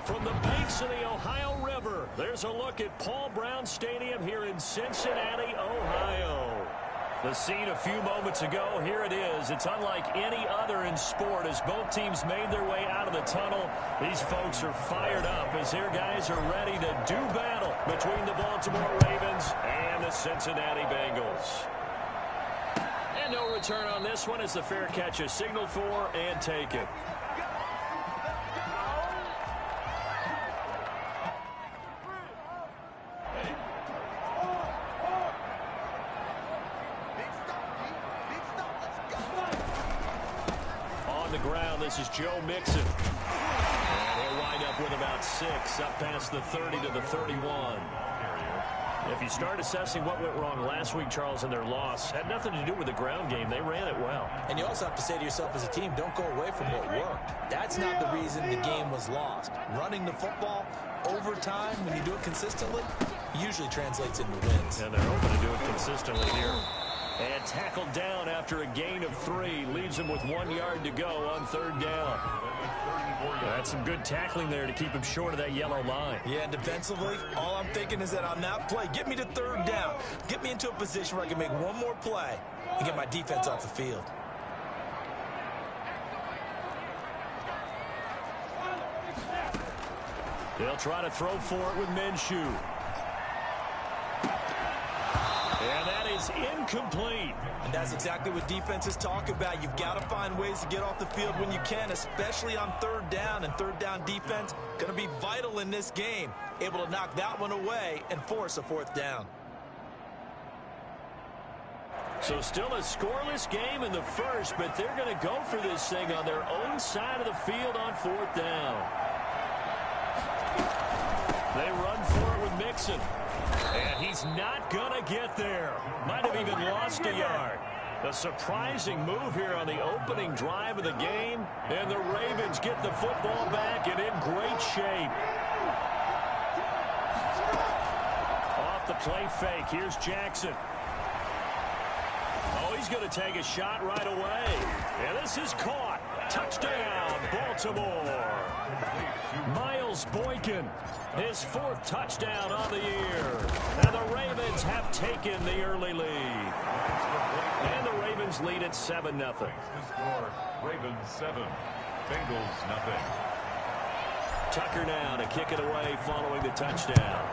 From the banks of the Ohio River, there's a look at Paul Brown Stadium here in Cincinnati, Ohio. The scene a few moments ago, here it is. It's unlike any other in sport as both teams made their way out of the tunnel. These folks are fired up as their guys are ready to do battle between the Baltimore Ravens and the Cincinnati Bengals. And no return on this one as the fair catch is signaled for and taken. This is Joe Mixon. And he'll wind up with about 6, up past the 30 to the 31. If you start assessing what went wrong last week, Charles, in their loss, had nothing to do with the ground game. They ran it well. And you also have to say to yourself as a team, don't go away from what worked. That's not the reason the game was lost. Running the football over time, when you do it consistently, usually translates into wins. And they're hoping to do it consistently here. And tackled down after a gain of 3. Leaves him with 1 yard to go on 3rd down. That's some good tackling there to keep him short of that yellow line. Yeah, defensively, all I'm thinking is that on that play, get me to 3rd down. Get me into a position where I can make one more play and get my defense off the field. They'll try to throw for it with Minshew. And that is incomplete. And that's exactly what defenses talk about. You've got to find ways to get off the field when you can, especially on 3rd down. And 3rd down defense going to be vital in this game. Able to knock that one away and force a 4th down. So still a scoreless game in the first, but they're going to go for this thing on their own side of the field on 4th down. They run for it with Mixon. And he's not going to get there. Might have even lost a yard. A surprising move here on the opening drive of the game. And the Ravens get the football back and in great shape. Off the play fake. Here's Jackson. Oh, he's going to take a shot right away. And this is caught. Touchdown, Baltimore. Miles Boykin, his 4th touchdown on the year. And the Ravens have taken the early lead. And the Ravens lead at 7-0. Ravens 7, Bengals 0. Tucker now to kick it away following the touchdown.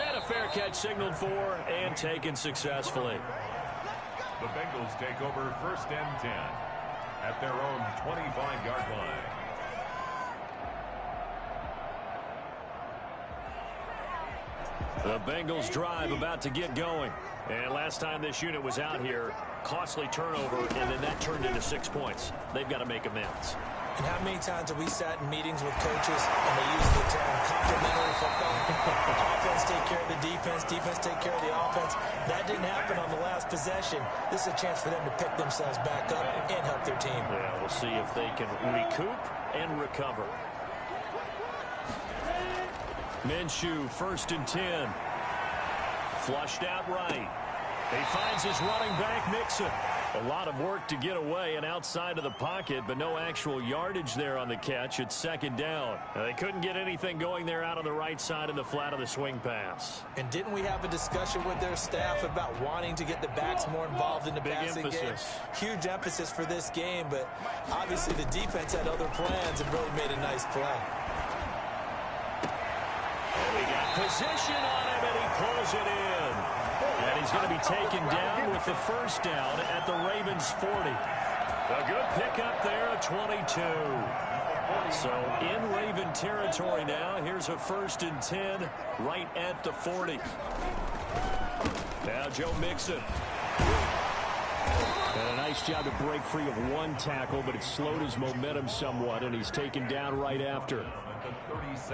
And a fair catch signaled for and taken successfully. The Bengals take over 1st and 10 at their own 25-yard line. The Bengals drive about to get going. And last time this unit was out here, costly turnover, and then that turned into 6 points. They've got to make amends. And how many times have we sat in meetings with coaches and they use the term complementary football? Offense take care of the defense, defense take care of the offense. That didn't happen on the last possession. This is a chance for them to pick themselves back up and help their team. Yeah, we'll see if they can recoup and recover. Minshew, 1st and 10. Flushed out right. He finds his running back, Mixon. A lot of work to get away and outside of the pocket, but no actual yardage there on the catch. It's 2nd down. Now, they couldn't get anything going there out on the right side in the flat of the swing pass. And didn't we have a discussion with their staff about wanting to get the backs more involved in the passing game? Huge emphasis for this game, but obviously the defense had other plans and really made a nice play. And we got position on him, and he pulls it in. And he's going to be taken down with the 1st down at the Ravens 40. A good pickup there at 22. So in Raven territory now. Here's a 1st and 10 right at the 40. Now Joe Mixon. And a nice job to break free of 1 tackle, but it slowed his momentum somewhat, and he's taken down right after.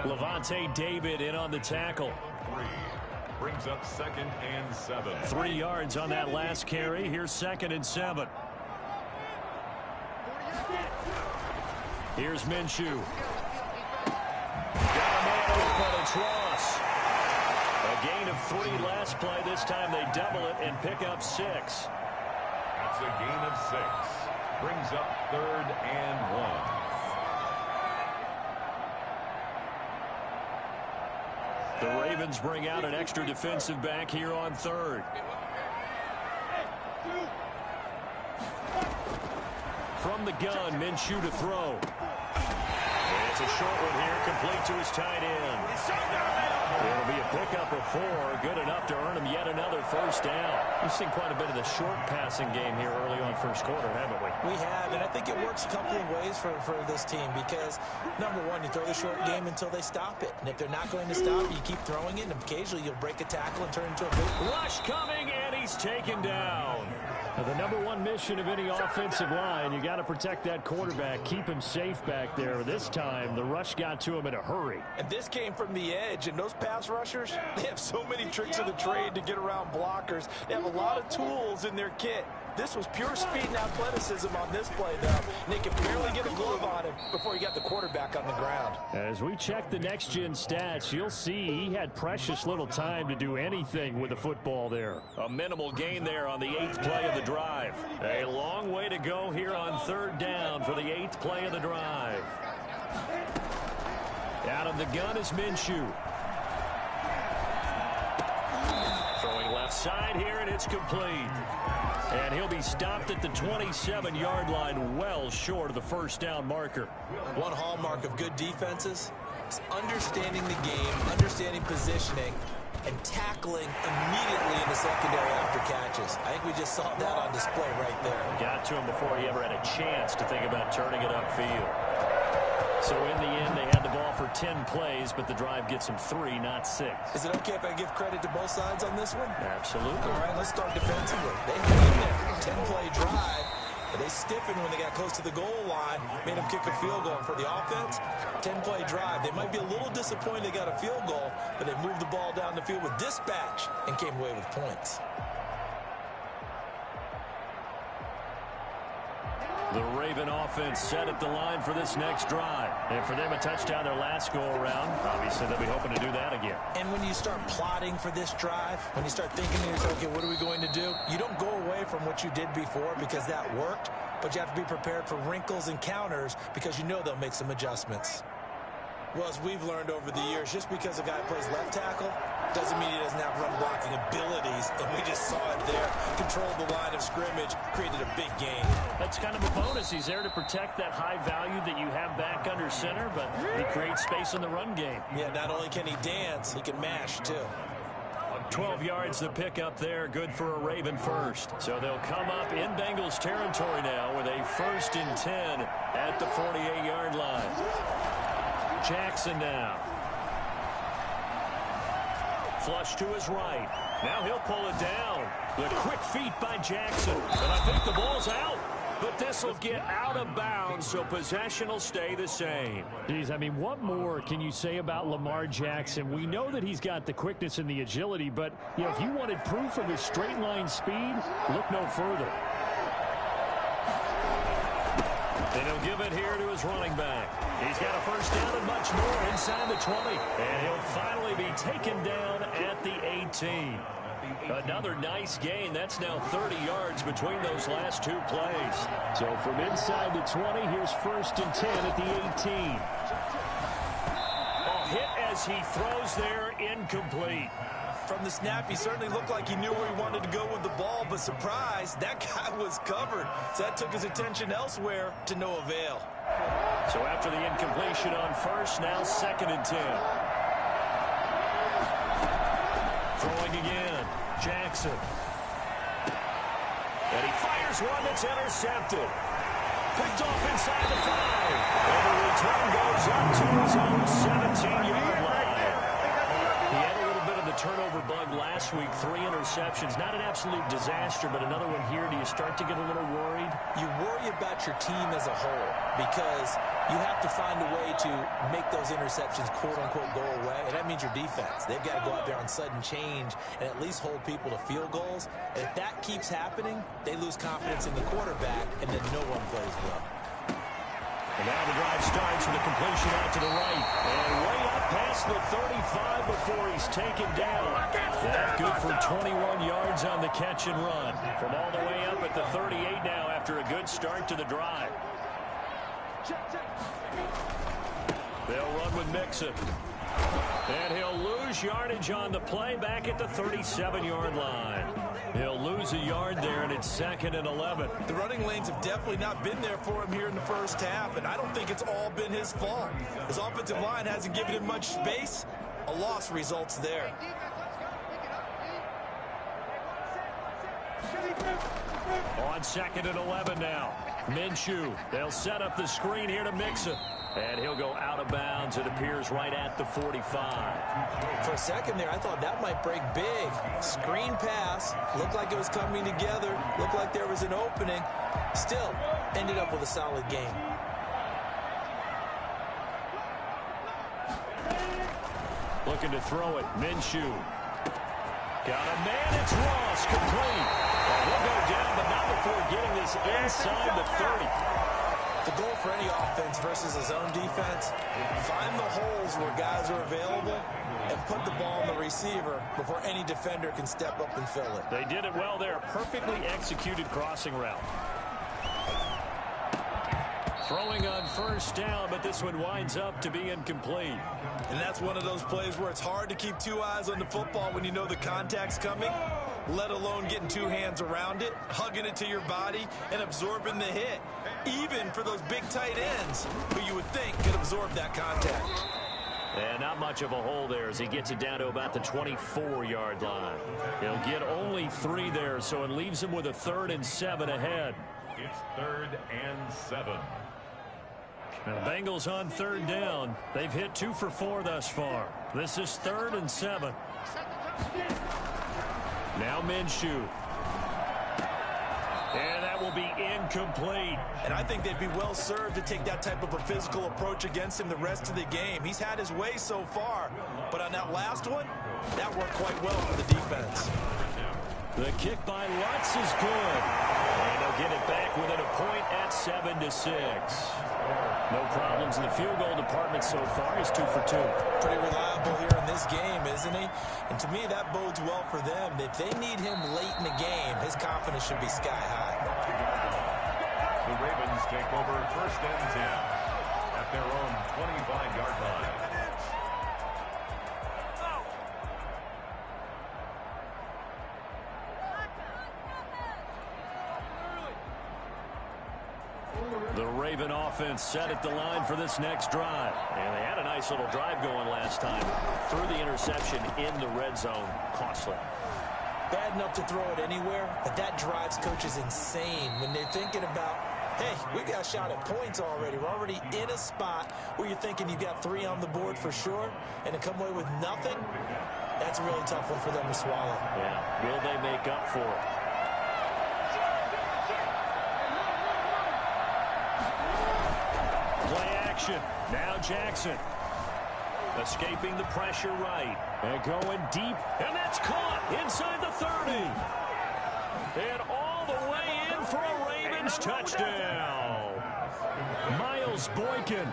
Levante David in on the tackle. Brings up 2nd and 7. 3 yards on that last carry. Here's 2nd and 7. Here's Minshew. Got a man open. It's Ross. A gain of 3 last play. This time they double it and pick up 6. That's a gain of 6. Brings up 3rd and 1. The Ravens bring out an extra defensive back here on third. From the gun, Minshew to throw. And it's a short one here, complete to his tight end. It'll be a pickup of 4, good enough to earn him yet another first down. We've seen quite a bit of the short passing game here early on first quarter, haven't we? We have, and I think it works a couple of ways for this team because, number one, you throw the short game until they stop it. And if they're not going to stop, you keep throwing it, and occasionally you'll break a tackle and turn into a big rush coming, and he's taken down. Now, the number one mission of any offensive line, you got to protect that quarterback, keep him safe back there. This time, the rush got to him in a hurry. And this came from the edge, and those pass rushers, they have so many tricks of the trade to get around blockers. They have a lot of tools in their kit. This was pure speed and athleticism on this play, though. And they could barely get a glove on him before he got the quarterback on the ground. As we check the next-gen stats, you'll see he had precious little time to do anything with the football there. A minimal gain there on the 8th play of the drive. A long way to go here on third down for the 8th play of the drive. Out of the gun is Minshew. Throwing left side here, and it's complete. And he'll be stopped at the 27-yard line, well short of the first down marker. One hallmark of good defenses is understanding the game, understanding positioning, and tackling immediately in the secondary after catches. I think we just saw that on display right there. Got to him before he ever had a chance to think about turning it upfield. So in the end, they had the ball for 10 plays, but the drive gets them 3, not 6. Is it okay if I give credit to both sides on this one? Absolutely. All right, let's start defensively. They hung in there, 10-play drive, but they stiffened when they got close to the goal line, made them kick a field goal. For the offense, 10-play drive. They might be a little disappointed they got a field goal, but they moved the ball down the field with dispatch and came away with points. The Raven offense set at the line for this next drive. And for them, a touchdown their last go-around. Obviously, they'll be hoping to do that again. And when you start plotting for this drive, when you start thinking to yourself, okay, what are we going to do? You don't go away from what you did before because that worked, but you have to be prepared for wrinkles and counters because you know they'll make some adjustments. Well, as we've learned over the years, just because a guy plays left tackle doesn't mean he doesn't have run blocking abilities, and we just saw it there. Controlled the line of scrimmage, created a big gain. That's kind of a bonus. He's there to protect that high value that you have back under center, but he creates space in the run game. Yeah, not only can he dance, he can mash, too. 12 yards the pickup there, good for a Raven first. So they'll come up in Bengals territory now with a 1st and 10 at the 48-yard line. Jackson now. Flush to his right. Now he'll pull it down. The quick feet by Jackson. And I think the ball's out. But this will get out of bounds, so possession will stay the same. Geez, I mean, what more can you say about Lamar Jackson? We know that he's got the quickness and the agility, but you know, if you wanted proof of his straight line speed, look no further. And he'll give it here to his running back. He's got a first down and much more inside the 20. And he'll finally be taken down at the 18. Another nice gain. That's now 30 yards between those last 2 plays. So from inside the 20, here's 1st and 10 at the 18. A hit as he throws there, incomplete. From the snap, he certainly looked like he knew where he wanted to go with the ball, but surprise, that guy was covered. So that took his attention elsewhere to no avail. So after the incompletion on 1st, now 2nd and 10. Throwing again, Jackson. And he fires one that's intercepted. Picked off inside the 5. And the return goes up to his own 17-yard line. He had a little bit of the turnover bug last week, 3 interceptions. Not an absolute disaster, but another one here. Do you start to get a little worried? You worry about your team as a whole because you have to find a way to make those interceptions, quote-unquote, go away, and that means your defense. They've got to go out there on sudden change and at least hold people to field goals. And if that keeps happening, they lose confidence in the quarterback, and then no one plays well. And now the drive starts with a completion out to the right. And way up past the 35 before he's taken down. That's good for 21 yards on the catch and run. From all the way up at the 38 now after a good start to the drive. They'll run with Mixon. And he'll lose yardage on the play back at the 37-yard line. He'll lose a yard there, and it's 2nd and 11. The running lanes have definitely not been there for him here in the first half, and I don't think it's all been his fault. His offensive line hasn't given him much space. A loss results there. On 2nd and 11 now. Minshew. They'll set up the screen here to Mixon. And he'll go out of bounds, it appears, right at the 45. For a second there, I thought that might break big. Screen pass. Looked like it was coming together. Looked like there was an opening. Still, ended up with a solid game. Looking to throw it. Minshew. Got a man. It's Ross. Complete. He'll go down, but not before getting this inside the 30. The goal for any offense versus his own defense, find the holes where guys are available and put the ball on the receiver before any defender can step up and fill it. They did it well there. Perfectly executed crossing route. Throwing on first down, but this one winds up to be incomplete. And that's one of those plays where it's hard to keep two eyes on the football when you know the contact's coming, let alone getting two hands around it, hugging it to your body, and absorbing the hit. Even for those big tight ends who you would think could absorb that contact. And not much of a hole there as he gets it down to about the 24-yard line. He'll get only 3 there, so it leaves him with a 3rd and 7 ahead. It's 3rd and 7. Now, the Bengals on 3rd down. They've hit 2 for 4 thus far. This is 3rd and 7. Now Minshew. And that will be incomplete. And I think they'd be well served to take that type of a physical approach against him the rest of the game. He's had his way so far, but on that last one, that worked quite well for the defense. The kick by Lutz is good. And they'll get it back within a point at 7-6. No problems in the field goal department so far. He's 2 for 2. Pretty reliable here in this game, isn't he? And to me, that bodes well for them. If they need him late in the game, his confidence should be sky high. The Ravens take over 1st and 10 at their own 25-yard line. The Raven offense set at the line for this next drive. And they had a nice little drive going last time. Threw the interception in the red zone. Costly. Bad enough to throw it anywhere, but that drives coaches insane when they're thinking about, hey, we got a shot at points already. We're already in a spot where you're thinking you got 3 on the board for sure, and to come away with nothing, that's a really tough one for them to swallow. Yeah. Will they make up for it? Play action. Now Jackson. Escaping the pressure right. And going deep. And that's caught inside the 30. And all the way in for a Ravens touchdown. Miles Boykin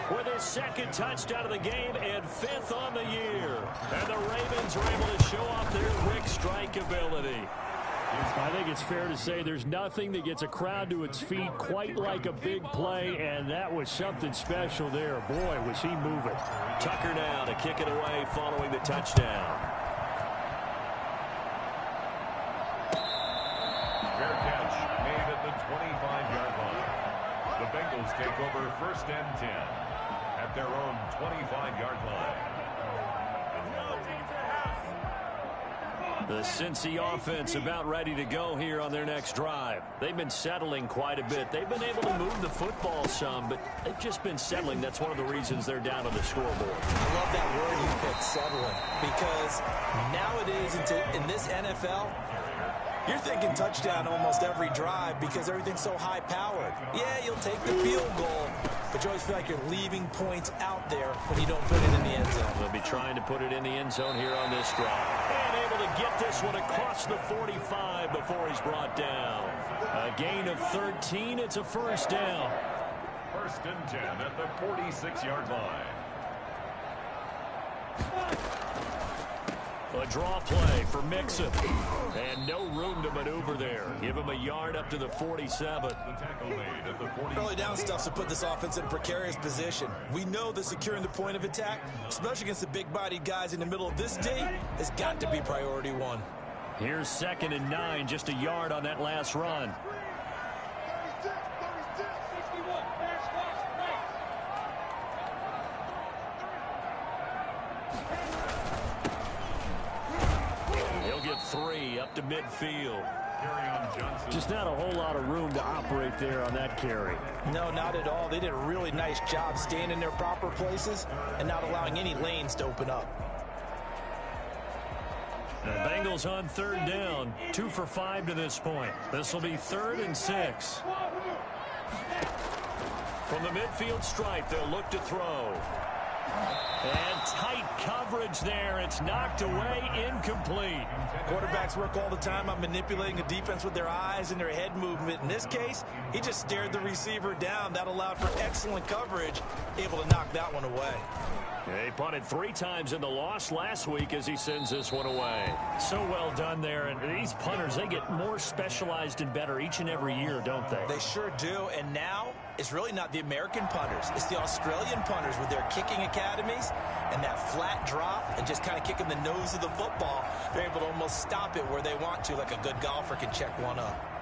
with his 2nd touchdown of the game and 5th on the year. And the Ravens are able to show off their quick strike ability. I think it's fair to say there's nothing that gets a crowd to its feet quite like a big play, and that was something special there. Boy, was he moving. Tucker now to kick it away following the touchdown. Fair catch made at the 25-yard line. The Bengals take over 1st and 10 at their own 25-yard line. The Cincy offense about ready to go here on their next drive. They've been settling quite a bit. They've been able to move the football some, but they've just been settling. That's one of the reasons they're down on the scoreboard. I love that word you picked, settling, because nowadays in this NFL, you're thinking touchdown almost every drive because everything's so high-powered. Yeah, you'll take the field goal, but you always feel like you're leaving points out there when you don't put it in the end zone. They'll be trying to put it in the end zone here on this drive. And able to get this one across the 45 before he's brought down. A gain of 13. It's a 1st down. 1st and 10 at the 46-yard line. A draw play for Mixon. And no room to maneuver there. Give him a yard up to the 47. Early down stuff to put this offense in a precarious position. We know that securing the point of attack, especially against the big-bodied guys in the middle of this D, has got to be priority one. Here's 2nd and 9, just a yard on that last run. He'll get 3 up to midfield. Just not a whole lot of room to operate there on that carry. No, not at all. They did a really nice job staying in their proper places and not allowing any lanes to open up. The Bengals on 3rd down, 2 for 5 to this point. This will be 3rd and 6. From the midfield stripe, they'll look to throw. And tight coverage there. It's knocked away, incomplete. Quarterbacks work all the time on manipulating a defense with their eyes and their head movement. In this case, he just stared the receiver down. That allowed for excellent coverage, able to knock that one away. He punted 3 times in the loss last week as he sends this one away. So well done there. And these punters, they get more specialized and better each and every year, don't they? They sure do. And now it's really not the American punters. It's the Australian punters with their kicking academies and that flat drop and just kind of kicking the nose of the football. They're able to almost stop it where they want to, like a good golfer can check one up.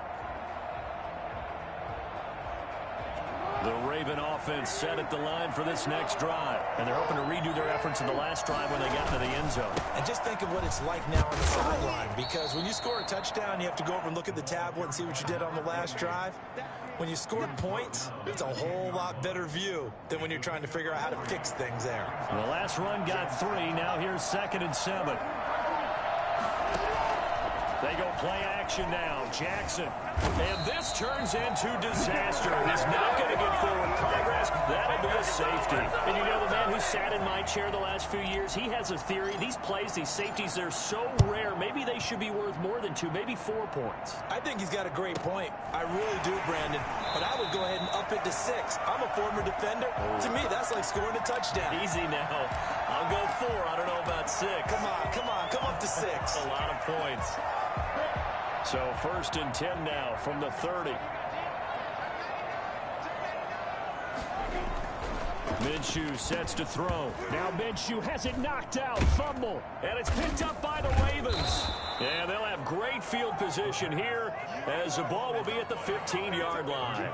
The Raven offense set at the line for this next drive. And they're hoping to redo their efforts in the last drive when they got to the end zone. And just think of what it's like now on the sideline. Because when you score a touchdown, you have to go over and look at the tablet and see what you did on the last drive. When you scored points, it's a whole lot better view than when you're trying to figure out how to fix things there. The last run got 3. Now here's 2nd and 7. They go play action now. Jackson. And this turns into disaster. He's not going to get forward progress. That'll be a safety. And you know, the man who sat in my chair the last few years, he has a theory. These plays, these safeties, they're so rare. Maybe they should be worth more than 2, maybe 4 points. I think he's got a great point. I really do, Brandon. But I would go ahead and up it to 6. I'm a former defender. To me, that's like scoring a touchdown. Easy now. I'll go 4. I don't know about 6. Come on, come on. Come up to 6. A lot of points. So 1st and 10 now from the 30. Minshew sets to throw. Now Minshew has it knocked out. Fumble. And it's picked up by the Ravens. And they'll have great field position here as the ball will be at the 15-yard line.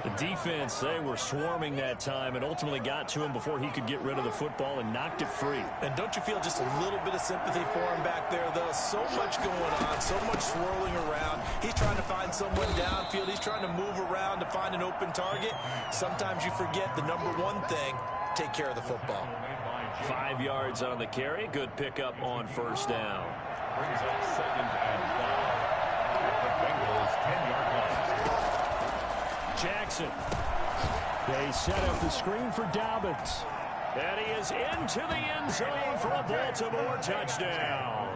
The defense, they were swarming that time and ultimately got to him before he could get rid of the football and knocked it free. And don't you feel just a little bit of sympathy for him back there, though? So much going on, so much swirling around. He's trying to find someone downfield. He's trying to move around to find an open target. Sometimes you forget the number one thing, take care of the football. 5 yards on the carry. Good pickup on 1st down. Brings up 2nd and 5 at the Bengals 10-yard line. Jackson. They set up the screen for Dobbins. And he is into the end zone for a Baltimore touchdown.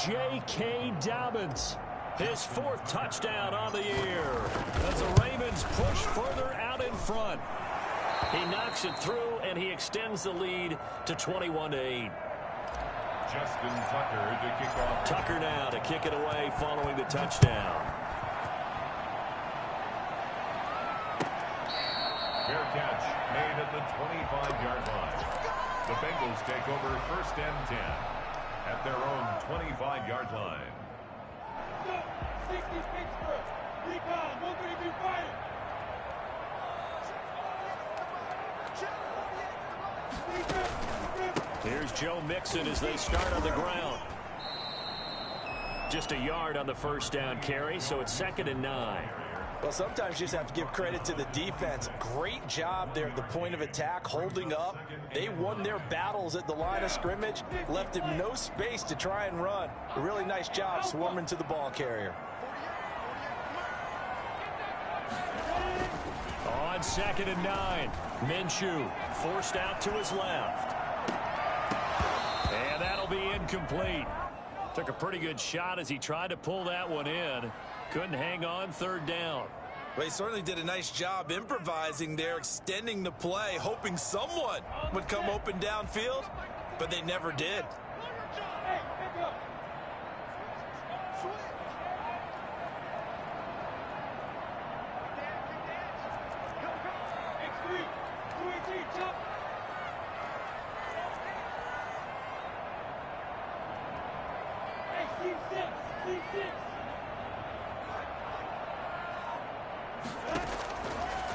J.K. Dobbins, his 4th touchdown on the year as the Ravens push further out in front. He knocks it through, and he extends the lead to 21-8. Justin Tucker to kick off. Tucker now to kick it away following the touchdown. Fair catch made at the 25-yard line. The Bengals take over 1st and 10 at their own 25-yard line. 60 Pittsburgh. 3 pounds. 133 fighting. Here's Joe Mixon as they start on the ground. Just a yard on the 1st down carry, so it's 2nd and 9. Well, sometimes you just have to give credit to the defense. Great job there at the point of attack, holding up. They won their battles at the line of scrimmage, left him no space to try and run. A really nice job swarming to the ball carrier. On 2nd and 9, Minshew forced out to his left. And that'll be incomplete. Took a pretty good shot as he tried to pull that one in. Couldn't hang on 3rd down. Well, he certainly did a nice job improvising there, extending the play, hoping someone would come open downfield, but they never did. X3, 218, jump. Hey, C6.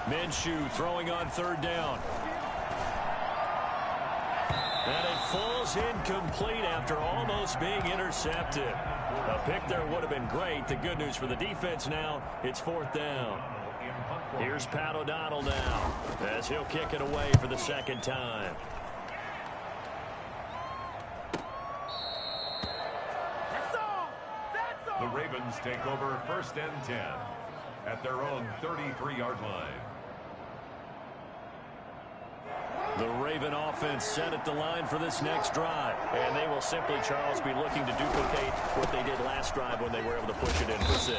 Minshew throwing on third down. And it falls incomplete after almost being intercepted. A pick there would have been great. The good news for the defense now, it's fourth down. Here's Pat O'Donnell now as he'll kick it away for the second time. The Ravens take over first and 10 at their own 33-yard line. The Raven offense set at the line for this next drive. And they will simply, Charles, be looking to duplicate what they did last drive when they were able to push it in for 6.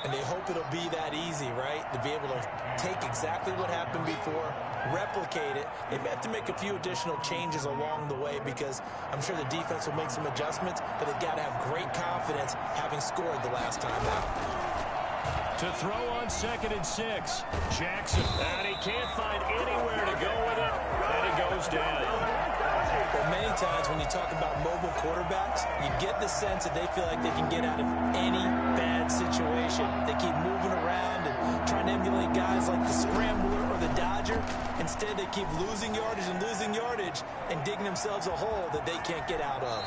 And they hope it'll be that easy, right? To be able to take exactly what happened before, replicate it. They may have to make a few additional changes along the way because I'm sure the defense will make some adjustments, but they've got to have great confidence having scored the last time out. To throw on 2nd and 6. Jackson, and he can't find anywhere to go with it, and it goes down. Well, many times when you talk about mobile quarterbacks, you get the sense that they feel like they can get out of any bad situation. They keep moving around and trying to emulate guys like the Scrambler or the Dodger. Instead, they keep losing yardage and digging themselves a hole that they can't get out of.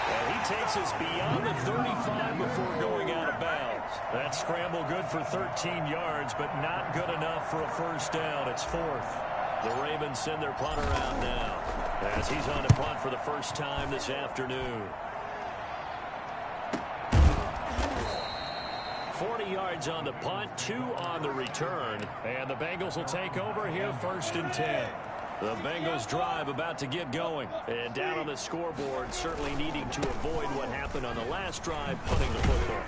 And he takes us beyond the 35 before going out of bounds. That scramble good for 13 yards, but not good enough for a first down. It's 4th. The Ravens send their punter out now as he's on to punt for the first time this afternoon. 40 yards on the punt, 2 on the return, and the Bengals will take over here 1st and 10. The Bengals drive about to get going, and down on the scoreboard, certainly needing to avoid what happened on the last drive, punting the football.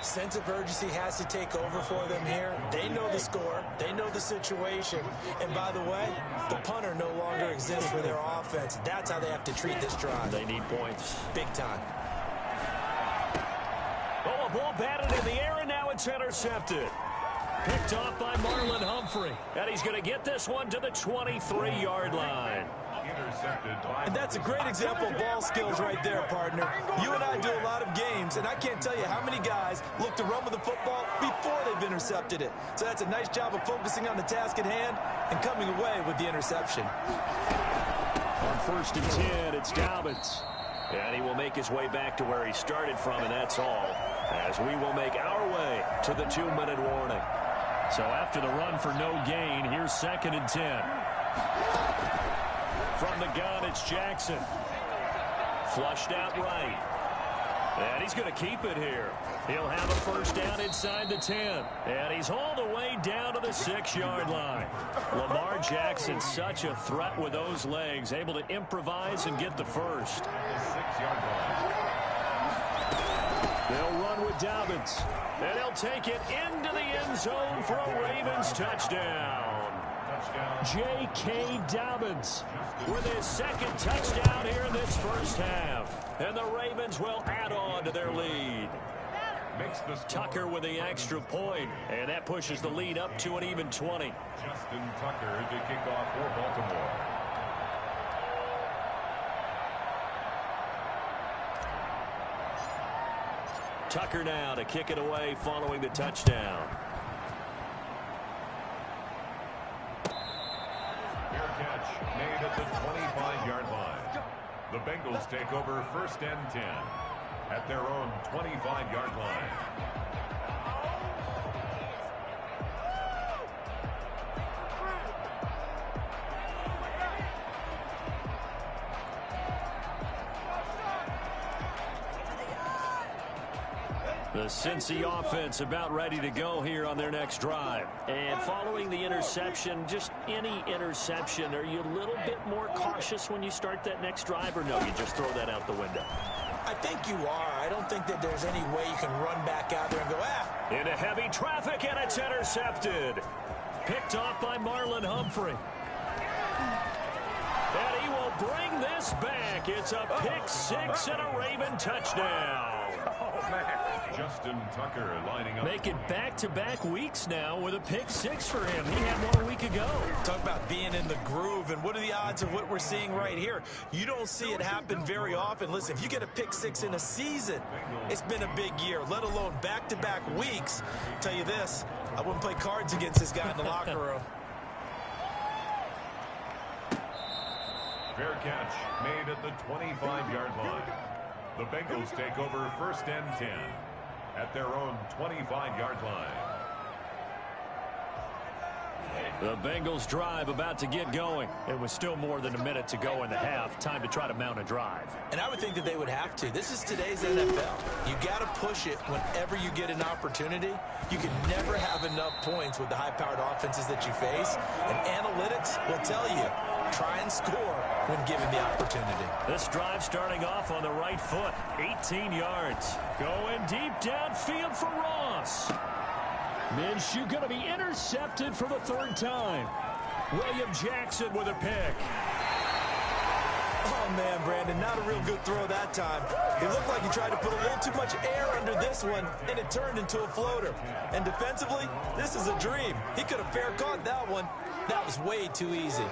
Sense of urgency has to take over for them here. They know the score. They know the situation. And by the way, the punter no longer exists for their offense. That's how they have to treat this drive. They need points. Big time. Oh, a ball batted in the air, and now it's intercepted. Picked off by Marlon Humphrey. And he's going to get this one to the 23-yard line. And that's a great example of ball skills right there, partner. You and I do a lot of games, and I can't tell you how many guys look to run with the football before they've intercepted it. So that's a nice job of focusing on the task at hand and coming away with the interception. On 1st and 10, it's Dobbins. And he will make his way back to where he started from, and that's all, as we will make our way to the 2-minute warning. So after the run for no gain, here's 2nd and 10. From the gun, it's Jackson. Flushed out right. And he's going to keep it here. He'll have a first down inside the 10. And he's hauled the way down to the 6-yard line. Lamar Jackson, such a threat with those legs, able to improvise and get the first. 6-yard line. They'll run with Dobbins. And he'll take it into the end zone for a Ravens touchdown. J.K. Dobbins with his 2nd touchdown here in this first half. And the Ravens will add on to their lead. Tucker with the extra point, and that pushes the lead up to an even 20. Justin Tucker to kick off for Baltimore. Tucker now to kick it away following the touchdown. Fair catch made at the 25-yard line. The Bengals take over 1st and 10 at their own 25-yard line. The Cincy offense about ready to go here on their next drive. And following the interception, just any interception, are you a little bit more cautious when you start that next drive, or no, you just throw that out the window? I think you are. I don't think that there's any way you can run back out there and go, Into heavy traffic, and it's intercepted. Picked off by Marlon Humphrey. And he will bring this back. It's a pick 6 and a Raven touchdown. Oh, man. Justin Tucker lining up. Make it back-to-back weeks now with a pick six for him. He had one a week ago. Talk about being in the groove, and what are the odds of what we're seeing right here? You don't see it happen very often. Listen, if you get a pick six in a season, it's been a big year, let alone back-to-back weeks. I'll tell you this, I wouldn't play cards against this guy in the locker room. Fair catch made at the 25-yard line. The Bengals take over first and 10 at their own 25-yard line. The Bengals drive about to get going. It was still more than a minute to go in the half. Time to try to mount a drive. And I would think that they would have to. This is today's NFL. You got to push it whenever you get an opportunity. You can never have enough points with the high-powered offenses that you face. And analytics will tell you, try and score when given the opportunity. This drive starting off on the right foot. 18 yards. Going deep downfield for Ross. Minshew going to be intercepted for the third time. William Jackson with a pick. Oh, man, Brandon, not a real good throw that time. It looked like he tried to put a little too much air under this one, and it turned into a floater. And defensively, this is a dream. He could have fair caught that one. That was way too easy.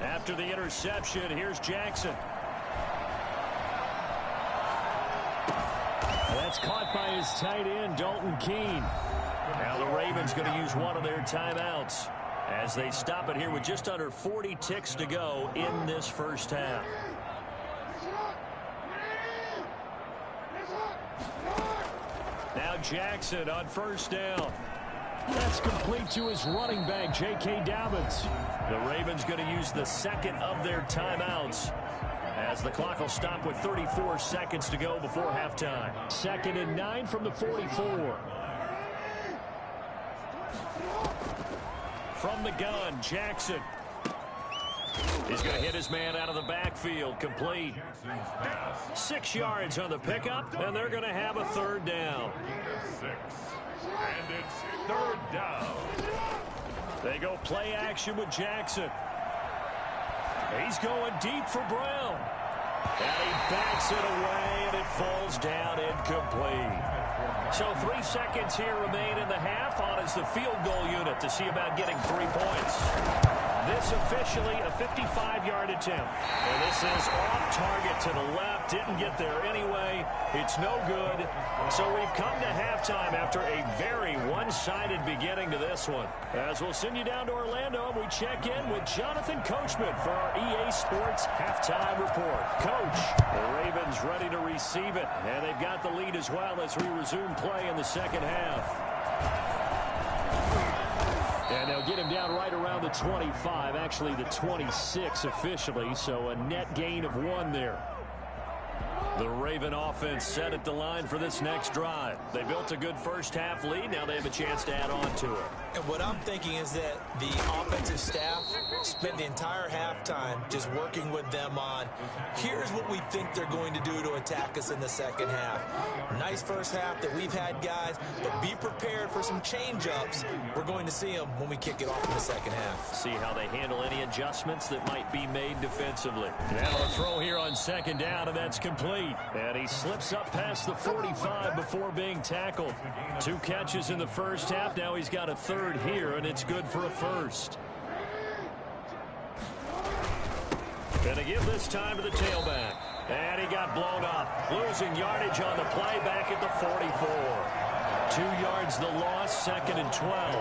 After the interception, here's Jackson. That's caught by his tight end, Dalton Keene. Now the Ravens going to use one of their timeouts as they stop it here with just under 40 ticks to go in this first half. Now Jackson on first down. That's complete to his running back, J.K. Dobbins. The Ravens going to use the second of their timeouts as the clock will stop with 34 seconds to go before halftime. 2nd and 9 from the 44. From the gun, Jackson. He's going to hit his man out of the backfield, complete. 6 yards on the pickup, and they're going to have a third down. 6. And it's third down. They go play action with Jackson. He's going deep for Brown. And he backs it away, and it falls down incomplete. So 3 seconds here remain in the half. On is the field goal unit to see about getting 3 points. This officially a 55-yard attempt. And this is off target to the left. Didn't get there anyway. It's no good. So we've come to halftime after a very one-sided beginning to this one. As we'll send you down to Orlando, we check in with Jonathan Coachman for our EA Sports Halftime Report. Coach, the Ravens ready to receive it. And they've got the lead as well as we resume play in the second half. And they'll get him down right around the 25, actually the 26 officially, so a net gain of 1 there. The Raven offense set at the line for this next drive. They built a good first half lead. Now they have a chance to add on to it. And what I'm thinking is that the offensive staff spent the entire halftime just working with them on, here's what we think they're going to do to attack us in the second half. Nice first half that we've had, guys, but be prepared for some change-ups. We're going to see them when we kick it off in the second half. See how they handle any adjustments that might be made defensively. Now a throw here on second down, and that's complete. And he slips up past the 45 before being tackled. 2 catches in the first half. Now he's got a third here, and it's good for a first. Gonna give this time to the tailback. And he got blown up. Losing yardage on the play back at the 44. 2 yards the loss, 2nd and 12.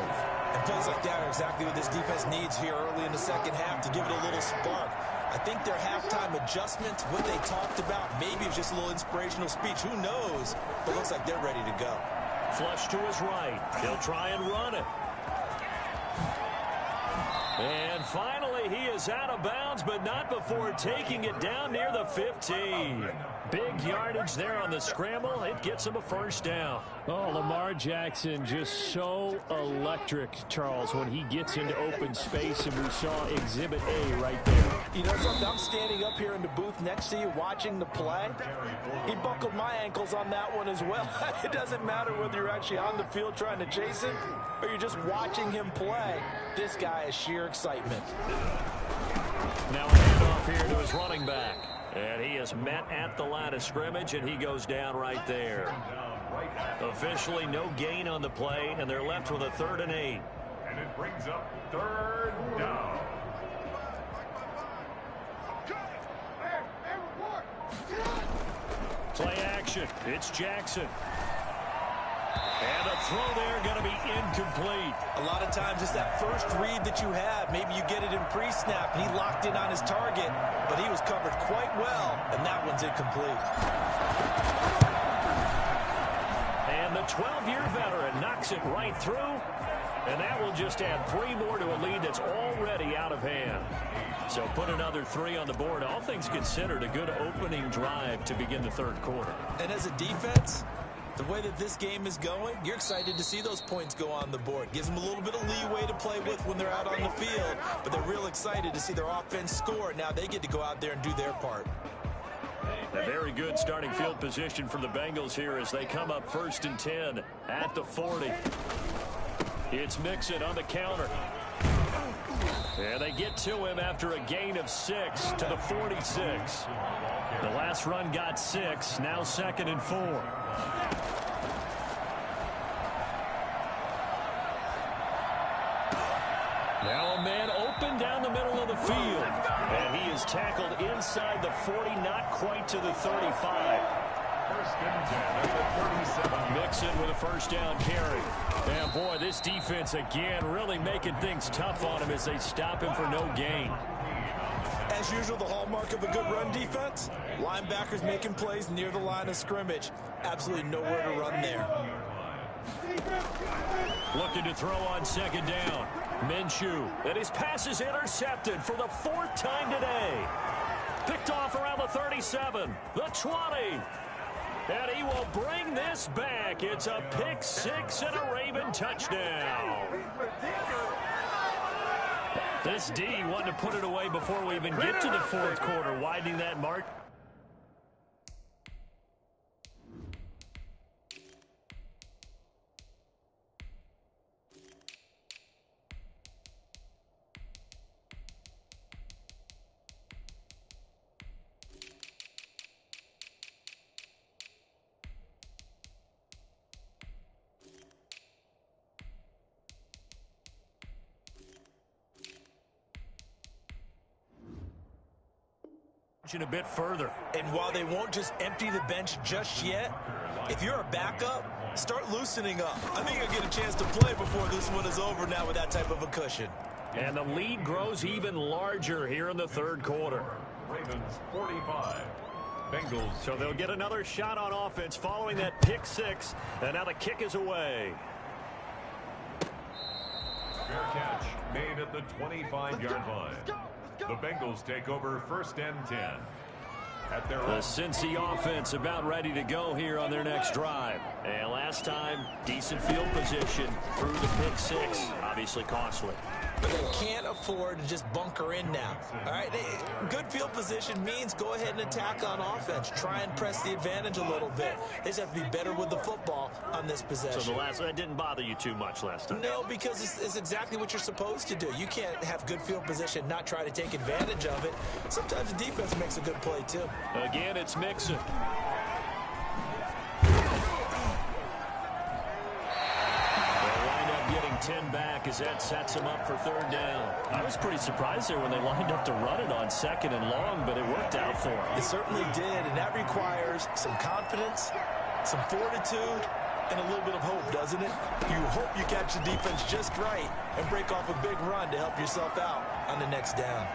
And plays like that are exactly what this defense needs here early in the second half to give it a little spark. I think their halftime adjustments, what they talked about, maybe it was just a little inspirational speech. Who knows? But it looks like they're ready to go. Flush to his right. He'll try and run it. And finally, he is out of bounds, but not before taking it down near the 15. Big yardage there on the scramble. It gets him a first down. Oh, Lamar Jackson just so electric, Charles, when he gets into open space, and we saw Exhibit A right there. You know something? I'm standing up here in the booth next to you watching the play. He buckled my ankles on that one as well. It doesn't matter whether you're actually on the field trying to chase him or you're just watching him play. This guy is sheer excitement. Now a handoff here to his running back. And he is met at the line of scrimmage, and he goes down right there. Officially no gain on the play, and they're left with a 3rd and 8. And it brings up 3rd down. Play action. It's Jackson. And a throw there going to be incomplete. A lot of times it's that first read that you have. Maybe you get it in pre-snap, and he locked in on his target, but he was covered quite well, and that one's incomplete. And the 12-year veteran knocks it right through, and that will just add 3 more to a lead that's already out of hand. So put another 3 on the board. All things considered, a good opening drive to begin the 3rd quarter. And as a defense, the way that this game is going, you're excited to see those points go on the board. Gives them a little bit of leeway to play with when they're out on the field, but they're real excited to see their offense score. Now they get to go out there and do their part. A very good starting field position for the Bengals here as they come up 1st and 10 at the 40. It's Mixon on the counter. And they get to him after a gain of 6 to the 46. The last run got 6, now 2nd and 4. Now a man open down the middle of the field. And he is tackled inside the 40, not quite to the 35. 1st and 10 at the 37. Mixon with a 1st down carry. And boy, this defense again really making things tough on him as they stop him for no gain. As usual, the hallmark of a good run defense, linebackers making plays near the line of scrimmage. Absolutely nowhere to run there. Looking to throw on 2nd down. Minshew. And his pass is intercepted for the 4th time today. Picked off around the 37, the 20. And he will bring this back. It's a pick 6 and a Raven touchdown. This D wanted to put it away before we even get to the 4th quarter, widening that mark. A bit further. And while they won't just empty the bench just yet, if you're a backup, start loosening up. I think you'll get a chance to play before this one is over now with that type of a cushion. And the lead grows even larger here in the 3rd quarter. Ravens 45. Bengals. So they'll get another shot on offense following that pick 6. And now the kick is away. Fair catch made at the 25-yard line. The Bengals take over 1st and 10. At their The Cincy offense about ready to go here on their next drive. And last time, decent field position through the pick 6. Obviously costly. But they can't afford to just bunker in now. All right, good field position means go ahead and attack on offense. Try and press the advantage a little bit. They just have to be better with the football on this possession. So that didn't bother you too much last time? No, because it's exactly what you're supposed to do. You can't have good field position, not try to take advantage of it. Sometimes the defense makes a good play, too. Again, it's Mixon. They'll wind up getting 10 back as that sets them up for 3rd down. I was pretty surprised there when they lined up to run it on 2nd and long, but it worked out for them. It certainly did, and that requires some confidence, some fortitude, and a little bit of hope, doesn't it? You hope you catch the defense just right and break off a big run to help yourself out on the next down.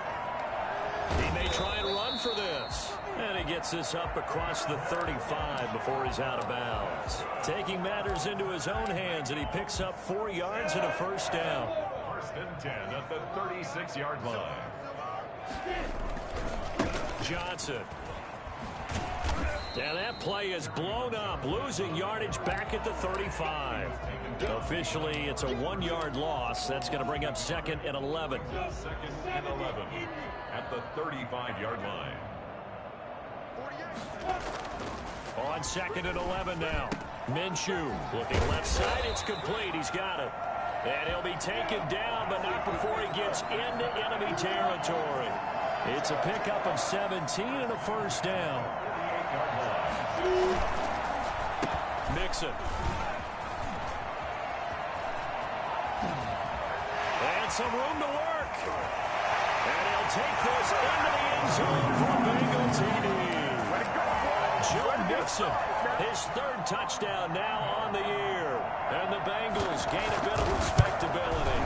He may try and run for this. And he gets this up across the 35 before he's out of bounds. Taking matters into his own hands, and he picks up 4 yards and a 1st down. 1st and 10 at the 36-yard line. Johnson. And that play is blown up, losing yardage back at the 35. Officially, it's a 1-yard loss. That's going to bring up 2nd and 11. 2nd and 11 at the 35-yard line. On 2nd and 11 now. Minshew looking left side. It's complete. He's got it. And he'll be taken down, but not before he gets into enemy territory. It's a pickup of 17 and a first down. Mixon. And some room to work. And he'll take this into the end zone for a Bengal TD. Joe Mixon, his third touchdown now on the year. And the Bengals gain a bit of respectability.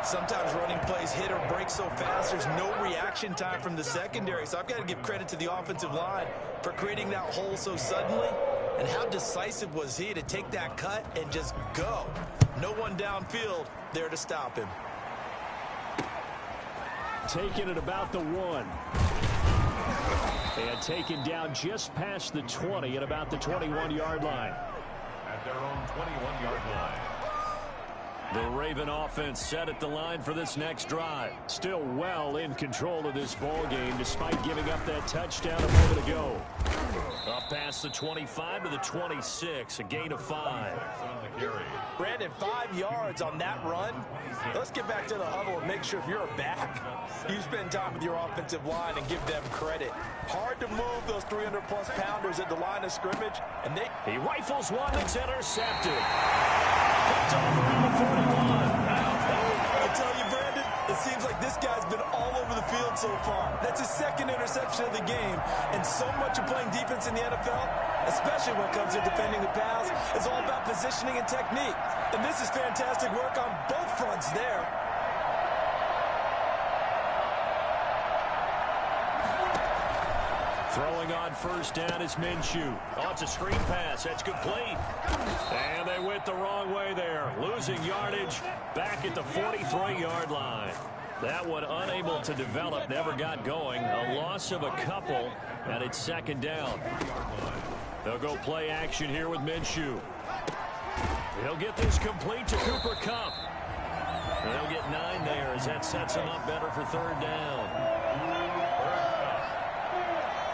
Sometimes running plays hit or break so fast, there's no reaction time from the secondary. So I've got to give credit to the offensive line for creating that hole so suddenly. And how decisive was he to take that cut and just go? No one downfield there to stop him. Taking it about the 1. And taken down just past the 20 at about the 21-yard line. At their own 21-yard line. The Raven offense set at the line for this next drive. Still well in control of this ball game despite giving up that touchdown a moment ago. Up past the 25 to the 26, a gain of 5. Brandon, 5 yards on that run. Let's get back to the huddle and make sure if you're a back, you spend time with your offensive line and give them credit. Hard to move those 300-plus pounders at the line of scrimmage, and he rifles one that's intercepted. Picked off around the 41. I tell you, Brandon, it seems like this guy's been all over the field so far. That's his second interception of the game, and so much of playing defense in the NFL, especially when it comes to defending the pass, is all about positioning and technique. And this is fantastic work on both fronts there. Throwing on first down is Minshew. Oh, it's a screen pass. That's complete. And they went the wrong way there. Losing yardage back at the 43-yard line. That one unable to develop, never got going. A loss of a couple, and it's second down. They'll go play action here with Minshew. He'll get this complete to Cooper Kupp. They'll get 9 there as that sets him up better for third down.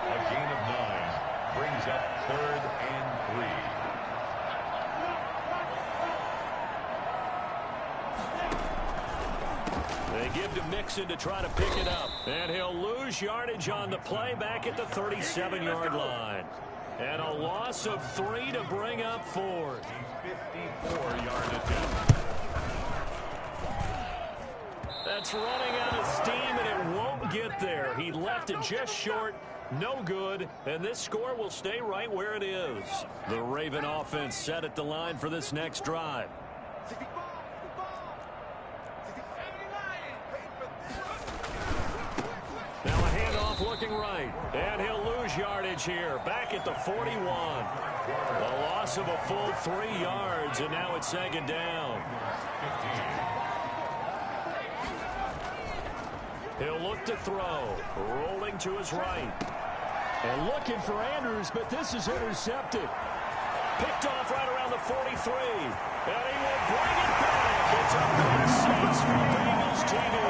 A gain of 9 brings up 3rd and 3. They give to Mixon to try to pick it up. And he'll lose yardage on the play back at the 37-yard line. And a loss of 3 to bring up 4th. 54-yard attempt. That's running out of steam, and it won't get there. He left it just short. No good, and this score will stay right where it is. The Raven offense set at the line for this next drive. Now a handoff looking right, and he'll lose yardage here. Back at the 41. A loss of a full 3 yards, and now it's second down. 15. He'll look to throw, rolling to his right. And looking for Andrews, but this is intercepted. Picked off right around the 43. And he will bring it back. It's a pick 6 for Bengals TV.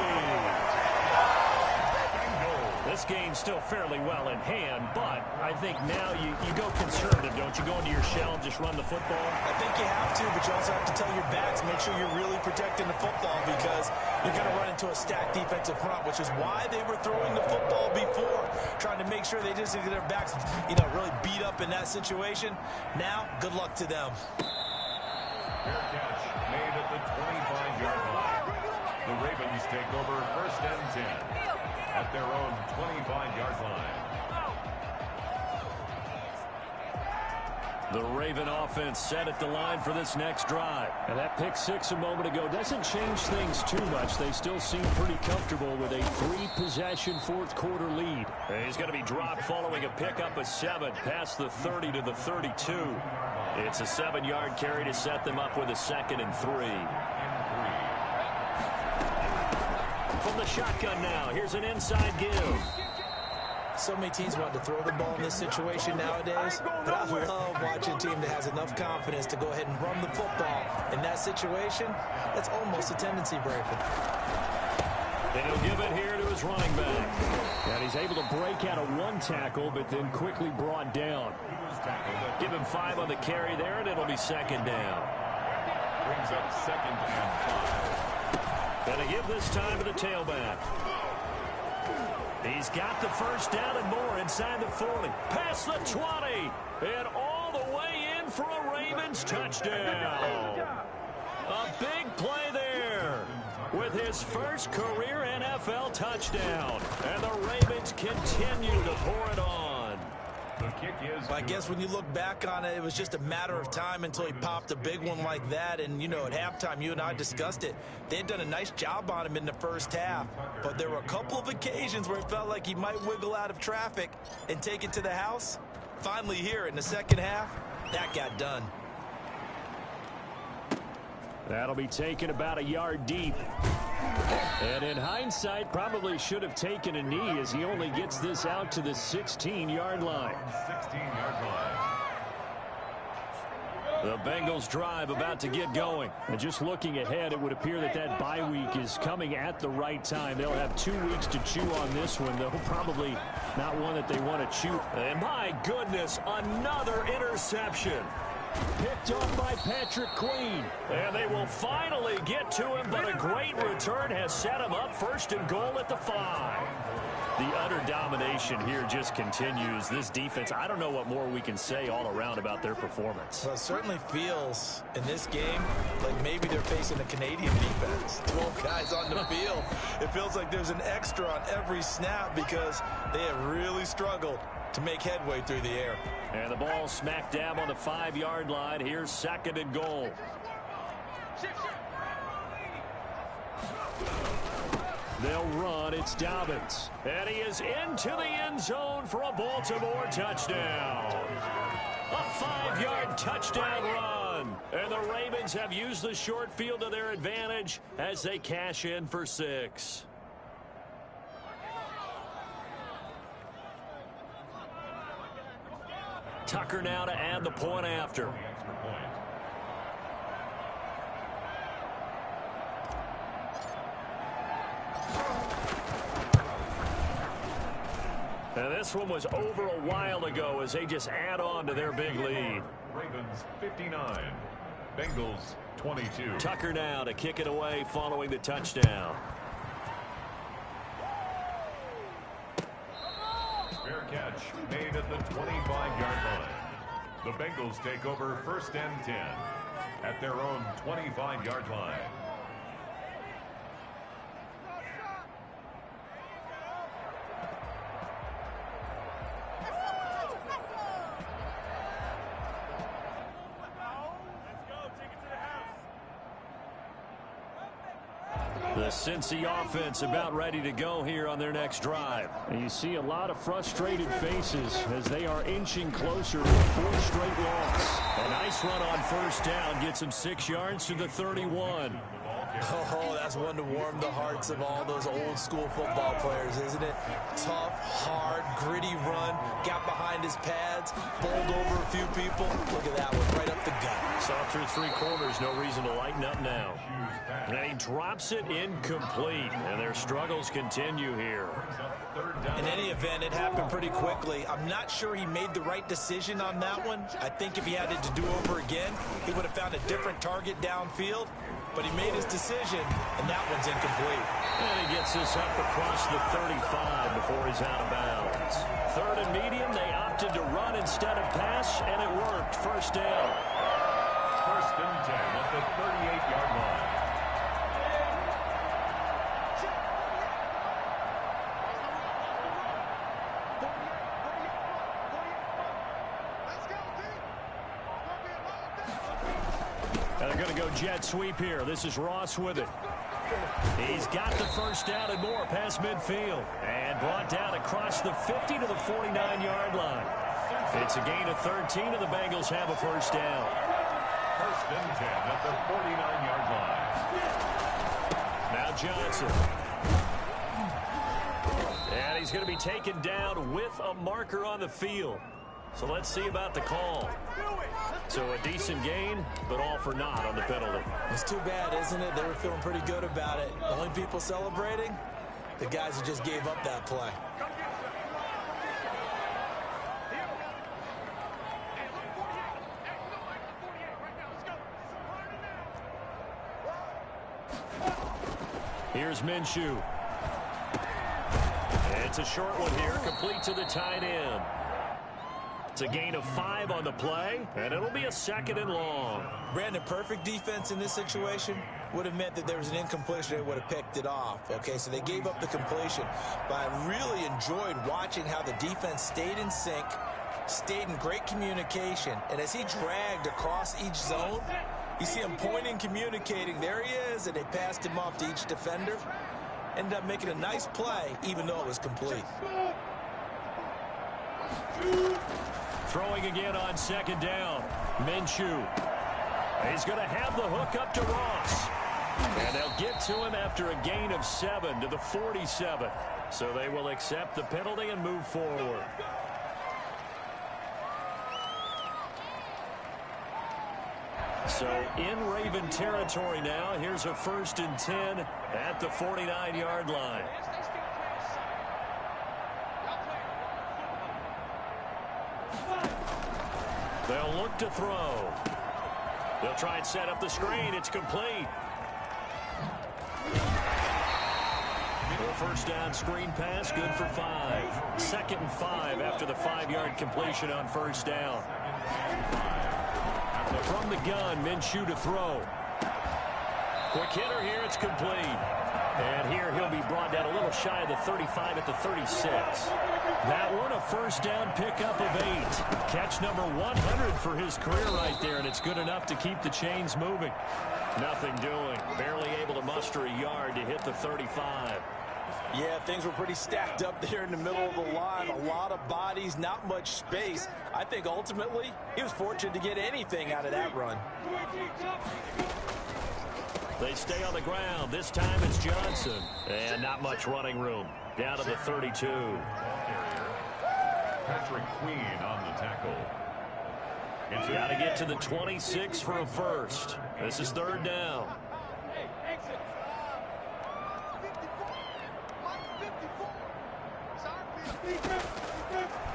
This game's still fairly well in hand, but I think now you go conservative, don't you? Go into your shell and just run the football? I think you have to, but you also have to tell your backs, make sure you're really protecting the football because you're going to run into a stacked defensive front, which is why they were throwing the football before, trying to make sure they just get their backs, really beat up in that situation. Now, good luck to them. Fair catch made at the 25-yard line. The Ravens take over 1st and 10 at their own 25-yard line. The Raven offense set at the line for this next drive. And that pick 6 a moment ago doesn't change things too much. They still seem pretty comfortable with a 3-possession 4th quarter lead. And he's going to be dropped following a pickup of 7 past the 30 to the 32. It's a 7-yard carry to set them up with a 2nd and 3. From the shotgun now, here's an inside give. So many teams want to throw the ball in this situation nowadays, but I love watching a team that has enough confidence to go ahead and run the football. In that situation, that's almost a tendency breaker. And he'll give it here to his running back. And he's able to break out of 1 tackle, but then quickly brought down. Give him 5 on the carry there, and it'll be second down. Brings up 2nd and 5. And a give this time to the tailback. He's got the first down and more inside the 40. Past the 20. And all the way in for a Ravens touchdown. A big play there with his first career NFL touchdown. And the Ravens continue to pour it on. The kick is I guess when you look back on it, it was just a matter of time until he popped a big one like that. And, you know, at halftime, you and I discussed it. They had done a nice job on him in the first half. But there were a couple of occasions where it felt like he might wiggle out of traffic and take it to the house. Finally here in the second half, that got done. That'll be taken about a yard deep. And in hindsight, probably should have taken a knee as he only gets this out to the 16-yard line. 16-yard line. The Bengals drive about to get going. And just looking ahead, it would appear that that bye week is coming at the right time. They'll have 2 weeks to chew on this one, though probably not one that they want to chew. And my goodness, another interception. Picked off by Patrick Queen. And they will finally get to him, but a great return has set him up first and goal at the 5. The utter domination here just continues. This defense, I don't know what more we can say all around about their performance. Well, it certainly feels in this game like maybe they're facing a Canadian defense. 12 guys on the field. It feels like there's an extra on every snap because they have really struggled to make headway through the air. And the ball smack dab on the 5-yard line. Here's second and goal. They'll run. It's Dobbins. And he is into the end zone for a Baltimore touchdown. A 5-yard touchdown run. And the Ravens have used the short field to their advantage as they cash in for 6. Tucker now to add the point after. And this one was over a while ago as they just add on to their big lead. Ravens 59, Bengals 22. Tucker now to kick it away following the touchdown. Fair catch made at the 25-yard line. The Bengals take over first and 10 at their own 25-yard line. The Cincy offense about ready to go here on their next drive. And you see a lot of frustrated faces as they are inching closer to a 4th straight loss. A nice run on first down gets them 6 yards to the 31. Oh, that's one to warm the hearts of all those old school football players, isn't it? Tough, hard, gritty run, got behind his pads, bowled over a few people. Look at that one, right up the gut. Saw through 3 quarters, no reason to lighten up now. And he drops it incomplete, and their struggles continue here. In any event, it happened pretty quickly. I'm not sure he made the right decision on that one. I think if he had it to do over again, he would have found a different target downfield. But he made his decision, and that one's incomplete. And he gets this up across the 35 before he's out of bounds. 3rd and medium, they opted to run instead of pass, and it worked. First down. First and 10 at the 38-yard line. And they're going to go jet sweep here. This is Ross with it. He's got the first down and more past midfield. And brought down across the 50 to the 49-yard line. It's a gain of 13, and the Bengals have a first down. First and 10 at the 49-yard line. Now Johnson. And he's going to be taken down with a marker on the field. So let's see about the call. So a decent gain, but all for naught on the penalty. It's too bad, isn't it? They were feeling pretty good about it. The only people celebrating, the guys who just gave up that play. Here's Minshew. And It's a short one here, complete to the tight end. It's a gain of 5 on the play, and it'll be a 2nd and long. Brandon, perfect defense in this situation would have meant that there was an incompletion. They would have picked it off. Okay, so they gave up the completion. But I really enjoyed watching how the defense stayed in sync, stayed in great communication. And as he dragged across each zone, you see him pointing, communicating. There he is, and they passed him off to each defender. Ended up making a nice play, even though it was complete. Throwing again on 2nd down. Minshew. He's going to have the hook up to Ross. And they'll get to him after a gain of 7 to the 47. So they will accept the penalty and move forward. So in Raven territory now. Here's a 1st and 10 at the 49-yard line. They'll look to throw. They'll try and set up the screen. It's complete. Little 1st down screen pass, good for 5. 2nd and 5 after the 5-yard completion on 1st down. From the gun, Minshew to throw. Quick hitter here, it's complete. And here he'll be brought down a little shy of the 35 at the 36. That one, a 1st down pickup of 8. Catch number 100 for his career right there, and it's good enough to keep the chains moving. Nothing doing. Barely able to muster a yard to hit the 35. Yeah, things were pretty stacked up there in the middle of the line. A lot of bodies, not much space. I think ultimately he was fortunate to get anything out of that run. They stay on the ground. This time it's Johnson. And not much running room. Down to the 32. Patrick Queen on the tackle. Got to get to the 26 for a 1st. This is 3rd down.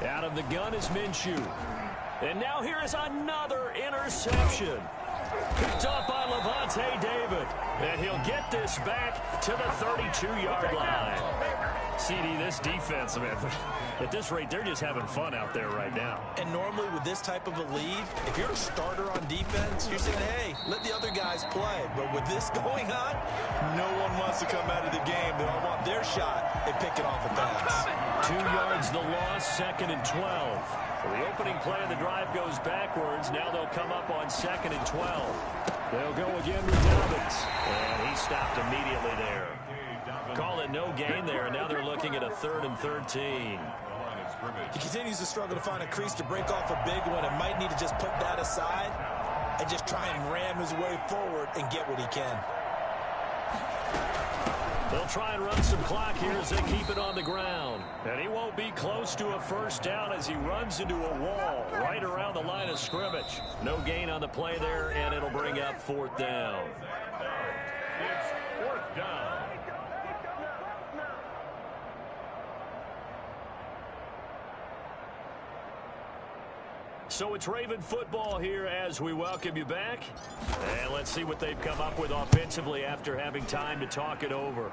Out of the gun is Minshew. And now here is another interception. Picked off by Levante David. And he'll get this back to the 32-yard line. CD, this defense, man, at this rate, they're just having fun out there right now. And normally with this type of a lead, if you're a starter on defense, you're saying, hey, let the other guys play. But with this going on, no one wants to come out of the game. They all want their shot at picking off a pass. 2 yards the loss, 2nd and 12. So the opening play of the drive goes backwards. Now they'll come up on 2nd and 12. They'll go again with Dobbins. And he stopped immediately there. Call it no gain there. Now they're looking at a 3rd and 13. He continues to struggle to find a crease to break off a big one and might need to just put that aside and just try and ram his way forward and get what he can. They'll try and run some clock here as they keep it on the ground. And he won't be close to a 1st down as he runs into a wall right around the line of scrimmage. No gain on the play there, and it'll bring up 4th down. It's 4th down. So it's Raven football here as we welcome you back. And let's see what they've come up with offensively after having time to talk it over.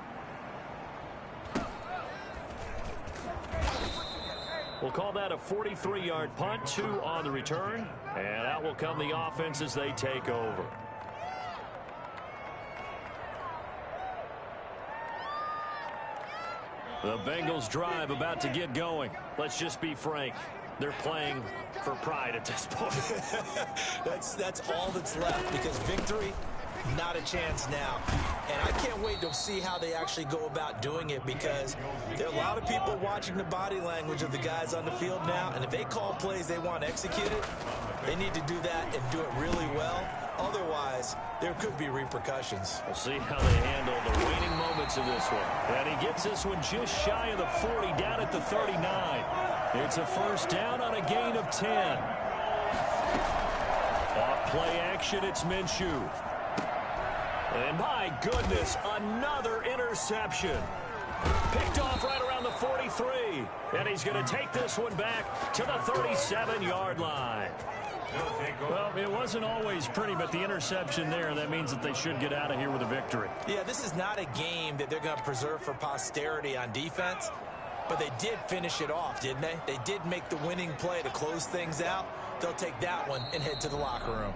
We'll call that a 43-yard punt, 2 on the return. And out will come the offense as they take over. The Bengals drive about to get going. Let's just be frank. They're playing for pride at this point. That's all that's left, because victory, not a chance now. And I can't wait to see how they actually go about doing it, because there are a lot of people watching the body language of the guys on the field now, and if they call plays they want executed, they need to do that and do it really well. Otherwise, there could be repercussions. We'll see how they handle the waning moments of this one. And he gets this one just shy of the 40, down at the 39. It's a 1st down on a gain of 10. Off play action, it's Minshew. And my goodness, another interception. Picked off right around the 43. And he's going to take this one back to the 37-yard line. Well, it wasn't always pretty, but the interception there, that means that they should get out of here with a victory. Yeah, this is not a game that they're going to preserve for posterity on defense. But they did finish it off, didn't they? They did make the winning play to close things out. They'll take that one and head to the locker room.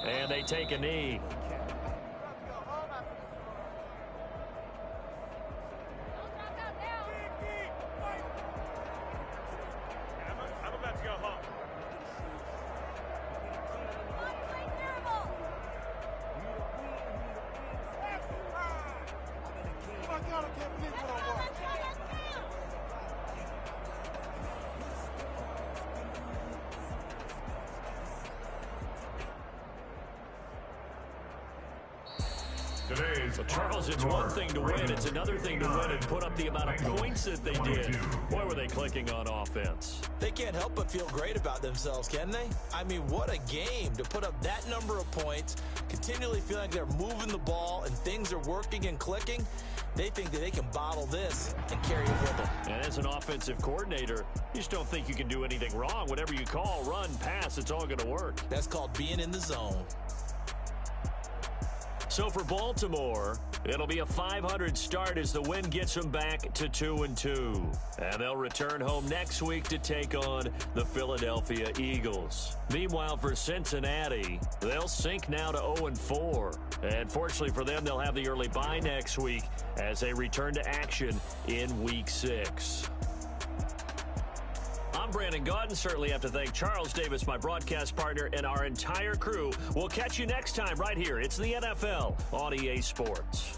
And they take a knee. I'm about to go home. Oh my God, I can't believe what I watched. Well, Charles, it's one thing to win. It's another thing to win and put up the amount of points that they did. Boy, were they clicking on offense. They can't help but feel great about themselves, can they? I mean, what a game to put up that number of points, continually feeling like they're moving the ball and things are working and clicking. They think that they can bottle this and carry it with them. And as an offensive coordinator, you just don't think you can do anything wrong. Whatever you call, run, pass, it's all going to work. That's called being in the zone. So for Baltimore, it'll be a 500 start as the win gets them back to 2-2. And they'll return home next week to take on the Philadelphia Eagles. Meanwhile, for Cincinnati, they'll sink now to 0-4. And fortunately for them, they'll have the early bye next week as they return to action in Week 6. I'm Brandon Gaudin. Certainly have to thank Charles Davis, my broadcast partner, and our entire crew. We'll catch you next time right here. It's the NFL on EA Sports.